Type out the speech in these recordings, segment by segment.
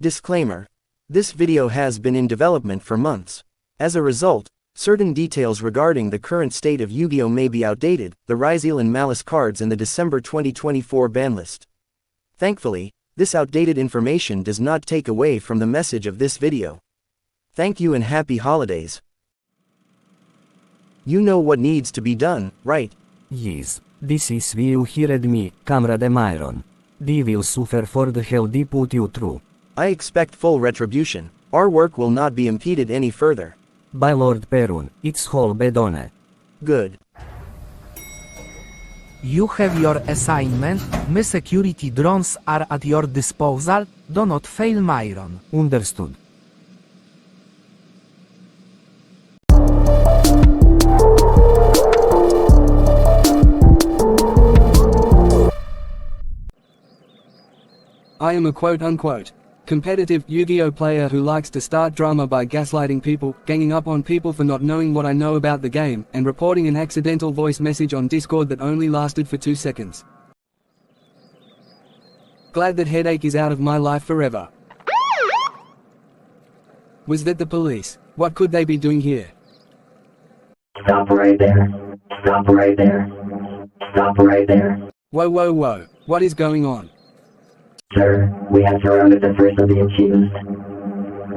Disclaimer. This video has been in development for months. As a result, certain details regarding the current state of Yu-Gi-Oh! May be outdated, the Ryzeal and Malice cards in the December 2024 ban list. Thankfully, this outdated information does not take away from the message of this video. Thank you and happy holidays. You know what needs to be done, right? Yes, this is why you heard me, Comrade Myron. They will suffer for the hell they put you through. I expect full retribution. Our work will not be impeded any further. By Lord Perun, it's all bedone. Good. You have your assignment, my security drones are at your disposal, do not fail Myron. Understood. I am a quote-unquote competitive Yu-Gi-Oh player who likes to start drama by gaslighting people, ganging up on people for not knowing what I know about the game, and reporting an accidental voice message on Discord that only lasted for 2 seconds. Glad that headache is out of my life forever. Was that the police? What could they be doing here? Stop right there. Stop right there. Stop right there. Whoa whoa whoa, what is going on? Sir, we have surrounded the first of the accused.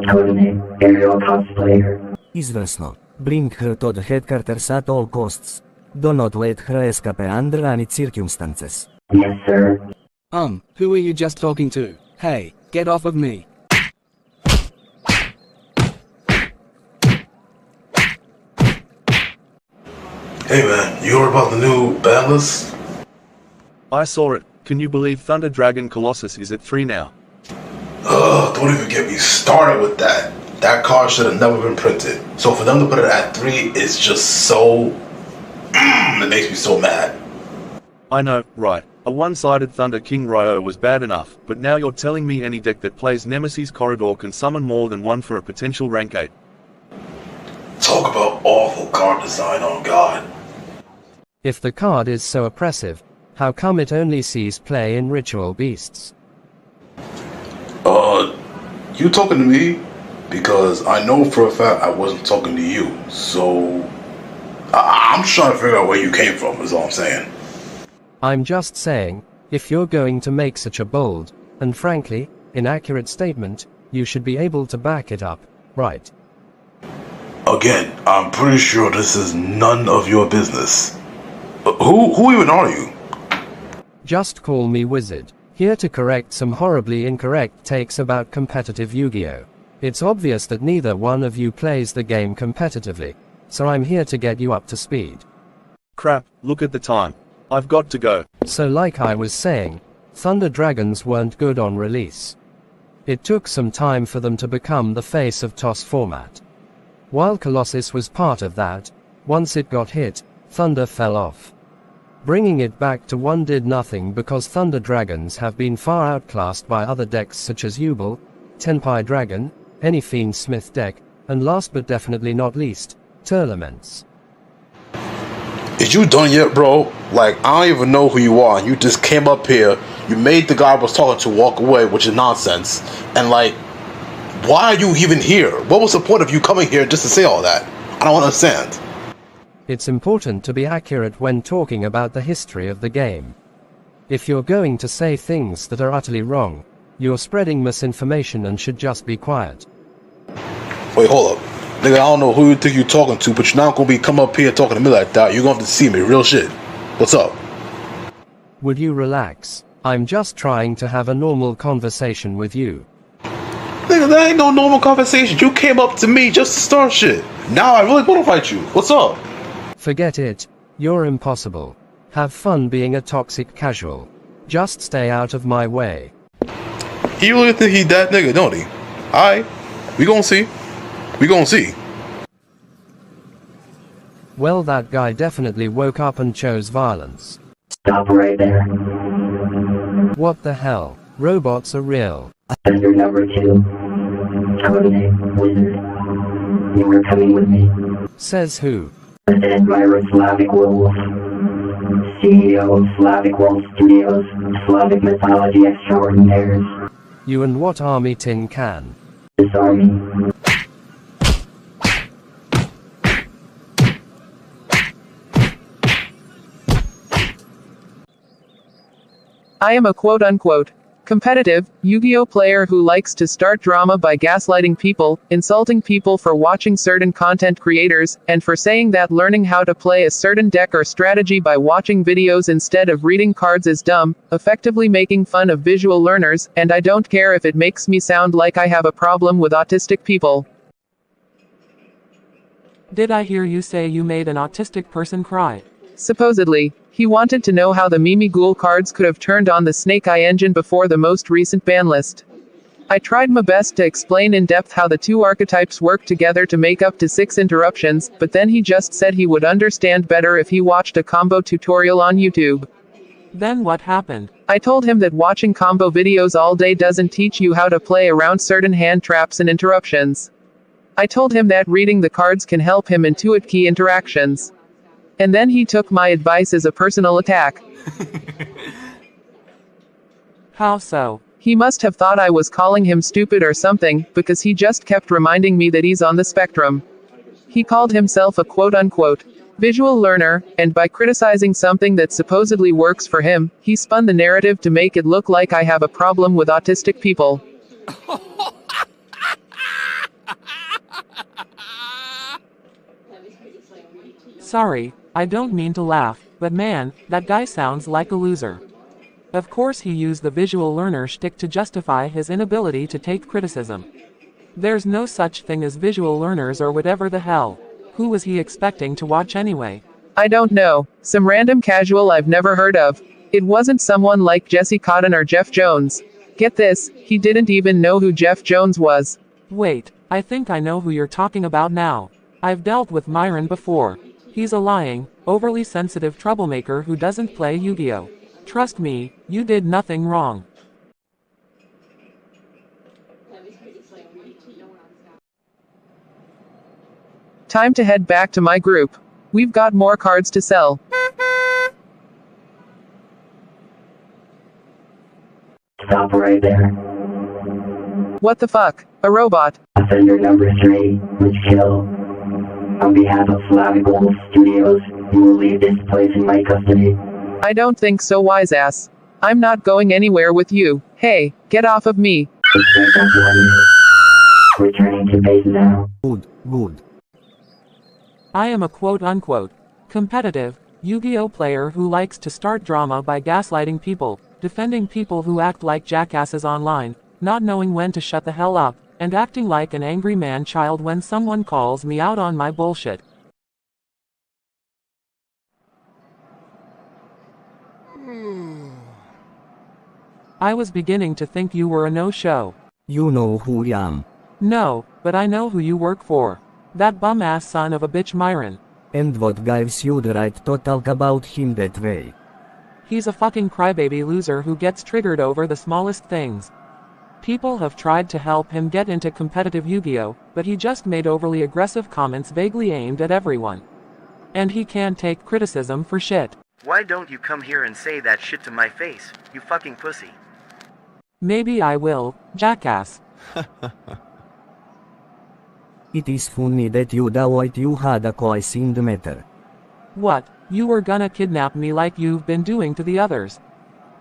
Codename, aerial cosplayer. Izvrsno. Bring her to the headquarters at all costs. Do not let her escape under any circumstances. Yes, sir. Who are you just talking to? Hey, get off of me. Hey man, you heard about the new ban list? I saw it. Can you believe Thunder Dragon Colossus is at 3 now? Don't even get me started with that. That card should have never been printed. So for them to put it at 3, it's just so... it makes me so mad. I know, right. A one-sided Thunder King Ryo was bad enough, but now you're telling me any deck that plays Nemesis Corridor can summon more than one for a potential rank 8. Talk about awful card design on God. If the card is so oppressive, how come it only sees play in Ritual Beasts? You talking to me? Because I know for a fact I wasn't talking to you, so... I'm just trying to figure out where you came from, is all I'm saying. I'm just saying, if you're going to make such a bold, and frankly, inaccurate statement, you should be able to back it up, right? Again, I'm pretty sure this is none of your business. Who even are you? Just call me Wizard, here to correct some horribly incorrect takes about competitive Yu-Gi-Oh! It's obvious that neither one of you plays the game competitively, so I'm here to get you up to speed. Crap, look at the time. I've got to go. So like I was saying, Thunder Dragons weren't good on release. It took some time for them to become the face of TOS format. While Colossus was part of that, once it got hit, Thunder fell off. Bringing it back to 1 did nothing because Thunder Dragons have been far outclassed by other decks such as Yubel, Tenpai Dragon, any Fiend Smith deck, and last but definitely not least, Tournaments. Is you done yet, bro? Like, I don't even know who you are. You just came up here, you made the guy I was talking to walk away, which is nonsense. And like, why are you even here? What was the point of you coming here just to say all that? I don't understand. It's important to be accurate when talking about the history of the game. If you're going to say things that are utterly wrong, you're spreading misinformation and should just be quiet. Wait, hold up. Nigga, I don't know who you think you're talking to, but you're not gonna be come up here talking to me like that. You're gonna have to see me, real shit. What's up? Would you relax? I'm just trying to have a normal conversation with you. Nigga, that ain't no normal conversation. You came up to me just to start shit. Now I really wanna fight you. What's up? Forget it. You're impossible. Have fun being a toxic casual. Just stay out of my way. He really think he that nigga, don't he? Alright, we gon' see. We gon' see. Well, that guy definitely woke up and chose violence. Stop right there. What the hell? Robots are real. Offender number 2. Codename, Wizard. You are coming with me. Says who? President Myron Slavicwolf. CEO of Slavicwolf Studios, Slavic Mythology Extraordinaires. You and what army tin can? This army. I am a quote-unquote competitive Yu-Gi-Oh player who likes to start drama by gaslighting people, insulting people for watching certain content creators, and for saying that learning how to play a certain deck or strategy by watching videos instead of reading cards is dumb, effectively making fun of visual learners, and I don't care if it makes me sound like I have a problem with autistic people. Did I hear you say you made an autistic person cry? Supposedly, he wanted to know how the Mimi Ghoul cards could have turned on the Snake Eye engine before the most recent ban list. I tried my best to explain in depth how the two archetypes work together to make up to 6 interruptions, but then he just said he would understand better if he watched a combo tutorial on YouTube. Then what happened? I told him that watching combo videos all day doesn't teach you how to play around certain hand traps and interruptions. I told him that reading the cards can help him intuit key interactions. And then he took my advice as a personal attack. How so? He must have thought I was calling him stupid or something, because he just kept reminding me that he's on the spectrum. He called himself a quote-unquote visual learner, and by criticizing something that supposedly works for him, he spun the narrative to make it look like I have a problem with autistic people. Sorry, I don't mean to laugh, but man, that guy sounds like a loser. Of course he used the visual learner shtick to justify his inability to take criticism. There's no such thing as visual learners or whatever the hell. Who was he expecting to watch anyway? I don't know. Some random casual I've never heard of. It wasn't someone like Jesse Cotton or Jeff Jones. Get this, he didn't even know who Jeff Jones was. Wait, I think I know who you're talking about now. I've dealt with Myron before. He's a lying, overly sensitive troublemaker who doesn't play Yu-Gi-Oh! Trust me, you did nothing wrong. Time to head back to my group. We've got more cards to sell. Stop right there. What the fuck? A robot? Offender number 3, was killed. On behalf of Slavicwolf Studios, you will leave this place in my custody. I don't think so, wise ass. I'm not going anywhere with you. Hey, get off of me. Returning to base now. Good. I am a quote-unquote competitive Yu-Gi-Oh player who likes to start drama by gaslighting people, defending people who act like jackasses online, not knowing when to shut the hell up, and acting like an angry man-child when someone calls me out on my bullshit. I was beginning to think you were a no-show. You know who I am. No, but I know who you work for. That bum-ass son of a bitch Myron. And what gives you the right to talk about him that way? He's a fucking crybaby loser who gets triggered over the smallest things. People have tried to help him get into competitive Yu-Gi-Oh, but he just made overly aggressive comments vaguely aimed at everyone. And he can't take criticism for shit. Why don't you come here and say that shit to my face, you fucking pussy? Maybe I will, jackass. It is funny that you thought you had a choice in the matter. What, you were gonna kidnap me like you've been doing to the others?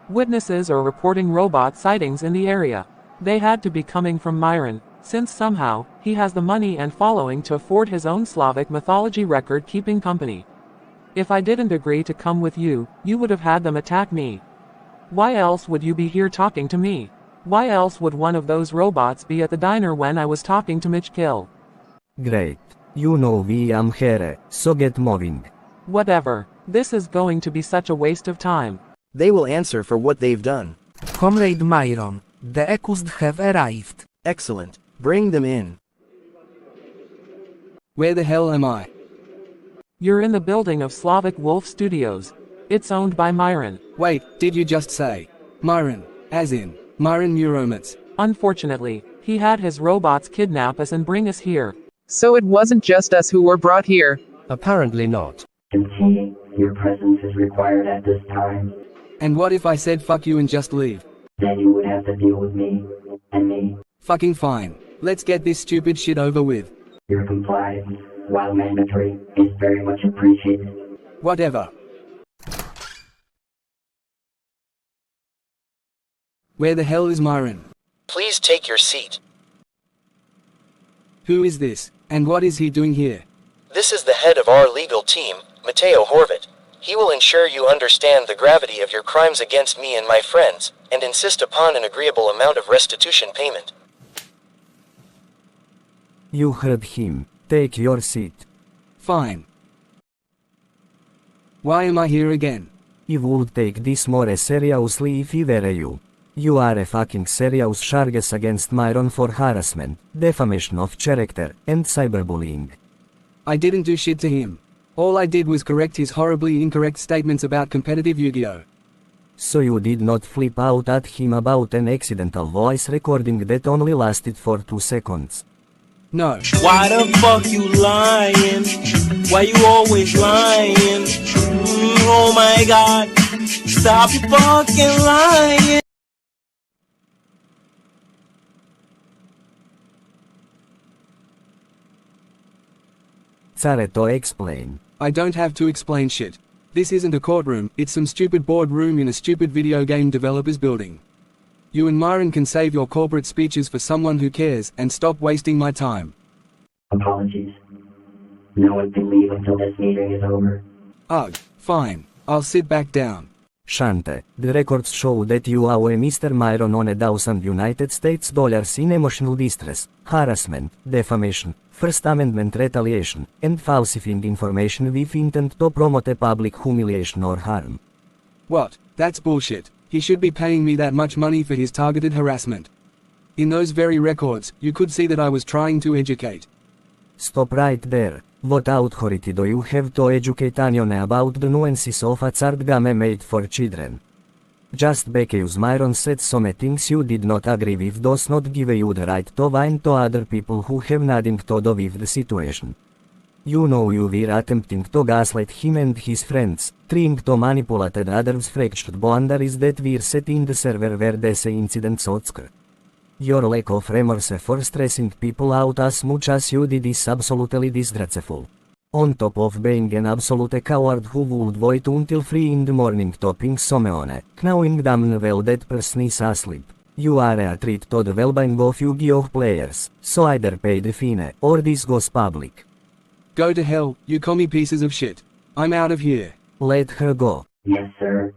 Witnesses are reporting robot sightings in the area. They had to be coming from Myron, since somehow, he has the money and following to afford his own Slavic mythology record-keeping company. If I didn't agree to come with you, you would have had them attack me. Why else would you be here talking to me? Why else would one of those robots be at the diner when I was talking to Mitch Kill? Great. You know we am here, so get moving. Whatever. This is going to be such a waste of time. They will answer for what they've done. Comrade Myron, the accused have arrived. Excellent. Bring them in. Where the hell am I? You're in the building of Slavicwolf Studios. It's owned by Myron. Wait, did you just say Myron, as in Myron Neuromitz? Unfortunately, he had his robots kidnap us and bring us here. So it wasn't just us who were brought here. Apparently not. Continue. Your presence is required at this time. And what if I said fuck you and just leave? Then you would have to deal with me. And me. Fucking fine. Let's get this stupid shit over with. Your compliance, while mandatory, is very much appreciated. Whatever. Where the hell is Myron? Please take your seat. Who is this, and what is he doing here? This is the head of our legal team, Matteo Horvat. He will ensure you understand the gravity of your crimes against me and my friends, and insist upon an agreeable amount of restitution payment. You heard him. Take your seat. Fine. Why am I here again? I would take this more seriously if I were you. You are a fucking serious charges against Myron for harassment, defamation of character, and cyberbullying. I didn't do shit to him. All I did was correct his horribly incorrect statements about competitive Yu-Gi-Oh! So you did not flip out at him about an accidental voice recording that only lasted for 2 seconds. No. Why the fuck you lying? Why you always lying? Oh my god. Stop you fucking lying. Care to explain. I don't have to explain shit. This isn't a courtroom, it's some stupid boardroom in a stupid video game developer's building. You and Myron can save your corporate speeches for someone who cares, and stop wasting my time. Apologies. No one can leave until this meeting is over. Ugh, fine. I'll sit back down. Shante, the records show that you owe Mr. Myron on $1,000 in emotional distress, harassment, defamation, First Amendment retaliation, and falsifying information with intent to promote a public humiliation or harm. What? That's bullshit. He should be paying me that much money for his targeted harassment. In those very records, you could see that I was trying to educate. Stop right there. What authority do you have to educate anyone about the nuances of a card game made for children? Just because Myron said some things you did not agree with does not give you the right to whine to other people who have nothing to do with the situation. You know you were attempting to gaslight him and his friends, trying to manipulate others' fractured boundaries that were set in the server where this incident occurred. Your lack of remorse for stressing people out as much as you did is absolutely disgraceful. On top of being an absolute coward who would wait until 3 in the morning to ping someone, knowing damn well that person is asleep. You are a threat to the well-being of Yu-Gi-Oh players, so either pay the fine, or this goes public. Go to hell, you commie pieces of shit. I'm out of here. Let her go. Yes, sir.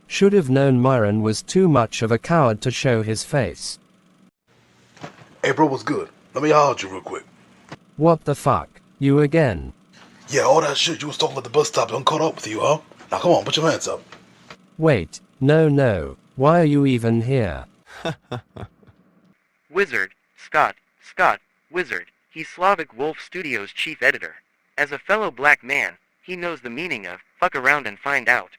Should have known Myron was too much of a coward to show his face. Hey, bro, what's good? Let me holler at you real quick. What the fuck? You again? Yeah, all that shit you was talking at the bus stop done caught up with you, huh? Now come on, put your hands up. Wait, no. Why are you even here? Wizard, Scott, Wizard. He's Slavicwolf Studios' chief editor. As a fellow black man, he knows the meaning of fuck around and find out.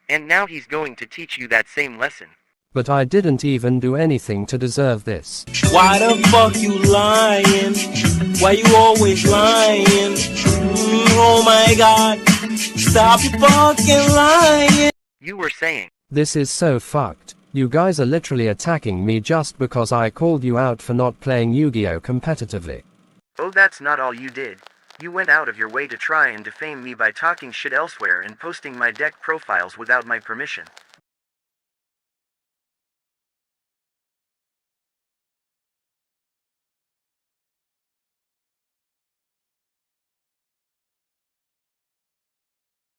And now he's going to teach you that same lesson. But I didn't even do anything to deserve this. Why the fuck you lying? Why you always lying? Oh my god. Stop you fucking lying. You were saying. This is so fucked. You guys are literally attacking me just because I called you out for not playing Yu-Gi-Oh competitively. Oh, that's not all you did. You went out of your way to try and defame me by talking shit elsewhere and posting my deck profiles without my permission.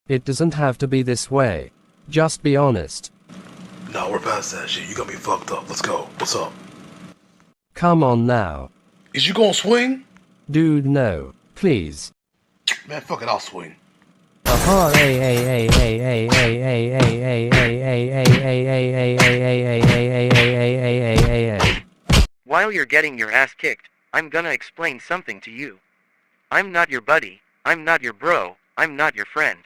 It doesn't have to be this way. Just be honest. No, we're past that shit. You got me fucked up. Let's go. What's up? Come on now. Is you gonna swing? Dude, no. Please. Man, fuck it, I'll swing. Aha, While you're getting your ass kicked, I'm gonna explain something to you. I'm not your buddy, I'm not your bro, I'm not your friend.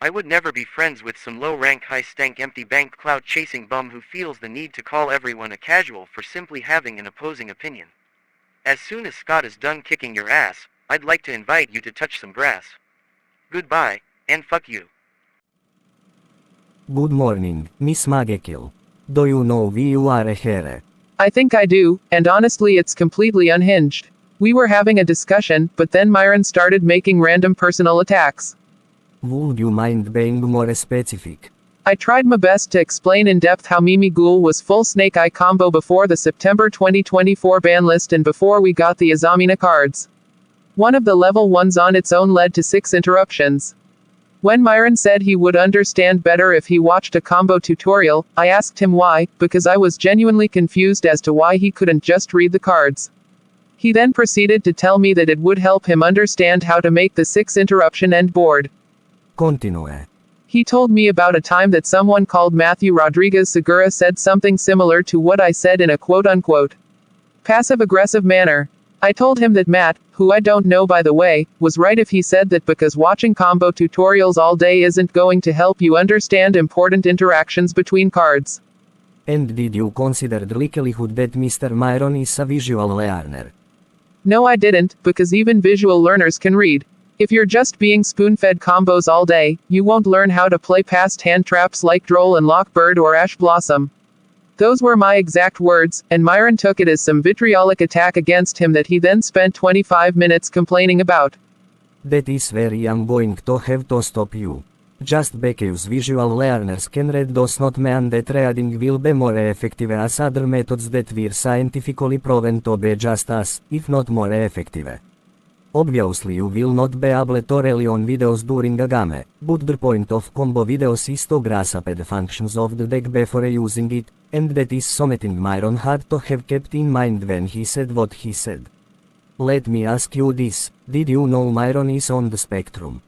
I would never be friends with some low-rank high-stank empty bank cloud-chasing bum who feels the need to call everyone a casual for simply having an opposing opinion. As soon as Scott is done kicking your ass, I'd like to invite you to touch some grass. Goodbye, and fuck you. Good morning, Miss Magekil. Do you know why you are here? I think I do, and honestly it's completely unhinged. We were having a discussion, but then Myron started making random personal attacks. Would you mind being more specific? I tried my best to explain in depth how Mimi Ghoul was full Snake Eye combo before the September 2024 ban list and before we got the Azamina cards. One of the level 1s on its own led to 6 interruptions. When Myron said he would understand better if he watched a combo tutorial, I asked him why, because I was genuinely confused as to why he couldn't just read the cards. He then proceeded to tell me that it would help him understand how to make the 6 interruption end board. Continue. He told me about a time that someone called Matthew Rodriguez Segura said something similar to what I said in a quote-unquote passive-aggressive manner. I told him that Matt, who I don't know by the way, was right if he said that because watching combo tutorials all day isn't going to help you understand important interactions between cards. And did you consider the likelihood that Mr. Myron is a visual learner? No, I didn't, because even visual learners can read. If you're just being spoon-fed combos all day, you won't learn how to play past hand traps like Droll and Lockbird or Ash Blossom. Those were my exact words, and Myron took it as some vitriolic attack against him that he then spent 25 minutes complaining about. That is where I'm going to have to stop you. Just because visual learners can read does not mean that reading will be more effective as other methods that were scientifically proven to be just as, if not more effective. Obviously you will not be able to rely on videos during a game, but the point of combo videos is to grasp the functions of the deck before using it, and that is something Myron had to have kept in mind when he said what he said. Let me ask you this, did you know Myron is on the spectrum?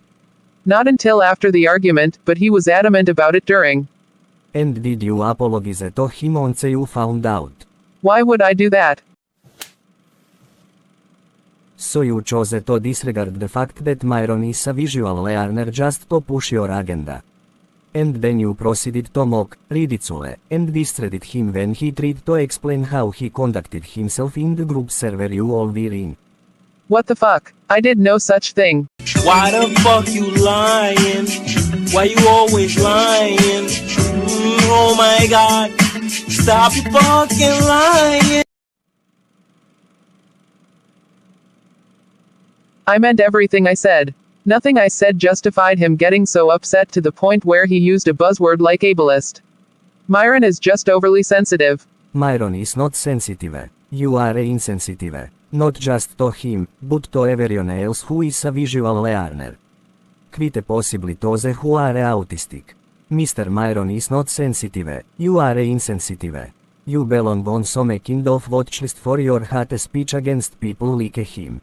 Not until after the argument, but he was adamant about it during. And did you apologize to him once you found out? Why would I do that? So you chose to disregard the fact that Myron is a visual learner just to push your agenda. And then you proceeded to mock, ridicule, and discredit him when he tried to explain how he conducted himself in the group server you all were in. What the fuck? I did no such thing. Why the fuck you lying? Why you always lying? Oh my god, stop you fucking lying. I meant everything I said. Nothing I said justified him getting so upset to the point where he used a buzzword like ableist. Myron is just overly sensitive. Myron is not sensitive. You are insensitive. Not just to him, but to everyone else who is a visual learner. Quite possibly those who are autistic. Mr. Myron is not sensitive, you are insensitive. You belong on some kind of watchlist for your hate speech against people like him.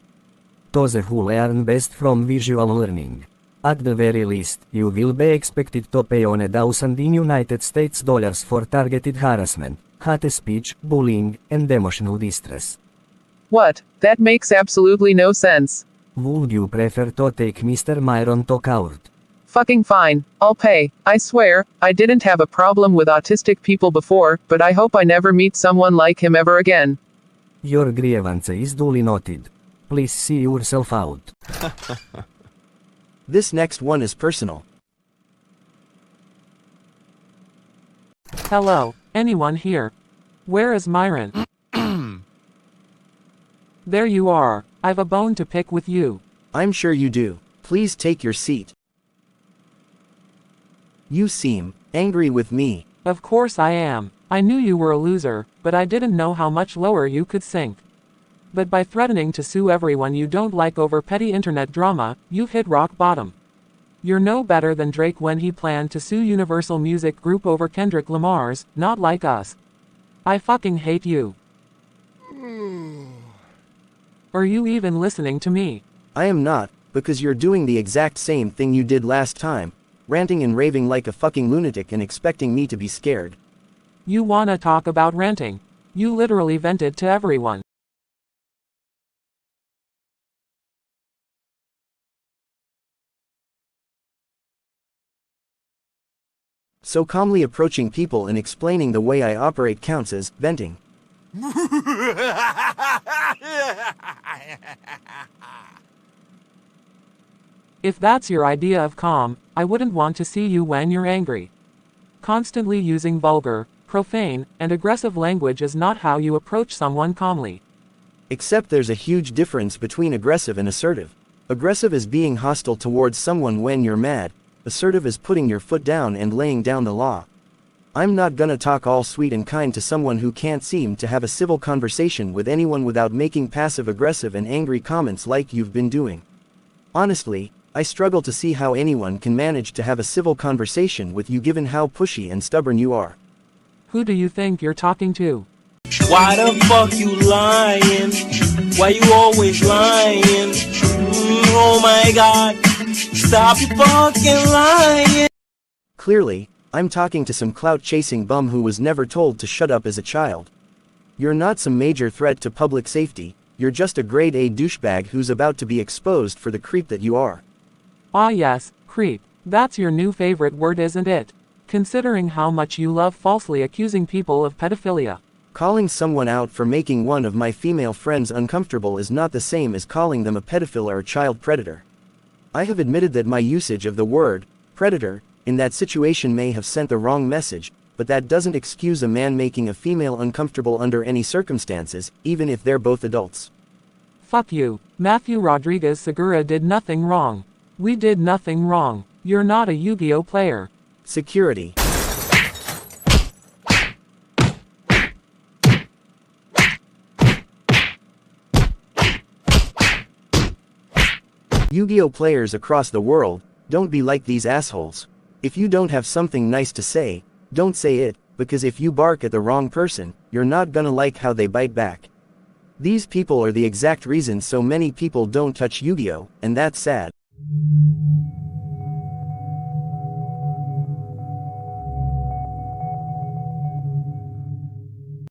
Those who learn best from visual learning. At the very least, you will be expected to pay on $1,000 in United States dollars for targeted harassment, hate speech, bullying, and emotional distress. What? That makes absolutely no sense. Would you prefer to take Mr. Myron to court? Fucking fine, I'll pay. I swear, I didn't have a problem with autistic people before, but I hope I never meet someone like him ever again. Your grievance is duly noted. Please see yourself out. This next one is personal. Hello, anyone here? Where is Myron? There you are. I've a bone to pick with you. I'm sure you do. Please take your seat. You seem angry with me. Of course I am. I knew you were a loser, but I didn't know how much lower you could sink. But by threatening to sue everyone you don't like over petty internet drama, you've hit rock bottom. You're no better than Drake when he planned to sue Universal Music Group over Kendrick Lamar's Not Like Us. I fucking hate you. Are you even listening to me? I am not, because you're doing the exact same thing you did last time, ranting and raving like a fucking lunatic and expecting me to be scared. You wanna talk about ranting? You literally vented to everyone. So calmly approaching people and explaining the way I operate counts as venting. If that's your idea of calm, I wouldn't want to see you when you're angry. Constantly using vulgar, profane, and aggressive language is not how you approach someone calmly. Except there's a huge difference between aggressive and assertive. Aggressive is being hostile towards someone when you're mad, assertive is putting your foot down and laying down the law. I'm not gonna talk all sweet and kind to someone who can't seem to have a civil conversation with anyone without making passive-aggressive and angry comments like you've been doing. Honestly, I struggle to see how anyone can manage to have a civil conversation with you given how pushy and stubborn you are. Who do you think you're talking to? Why the fuck you lying? Why you always lying? Oh my god, stop your fucking lying. Clearly, I'm talking to some clout-chasing bum who was never told to shut up as a child. You're not some major threat to public safety, you're just a grade A douchebag who's about to be exposed for the creep that you are. Ah yes, creep. That's your new favorite word, isn't it? Considering how much you love falsely accusing people of pedophilia. Calling someone out for making one of my female friends uncomfortable is not the same as calling them a pedophile or a child predator. I have admitted that my usage of the word predator in that situation may have sent the wrong message, but that doesn't excuse a man making a female uncomfortable under any circumstances, even if they're both adults. Fuck you. Matthew Rodriguez Segura did nothing wrong. We did nothing wrong. You're not a Yu-Gi-Oh player. Security. Yu-Gi-Oh players across the world, don't be like these assholes. If you don't have something nice to say, don't say it, because if you bark at the wrong person, you're not gonna like how they bite back. These people are the exact reason so many people don't touch Yu-Gi-Oh, and that's sad.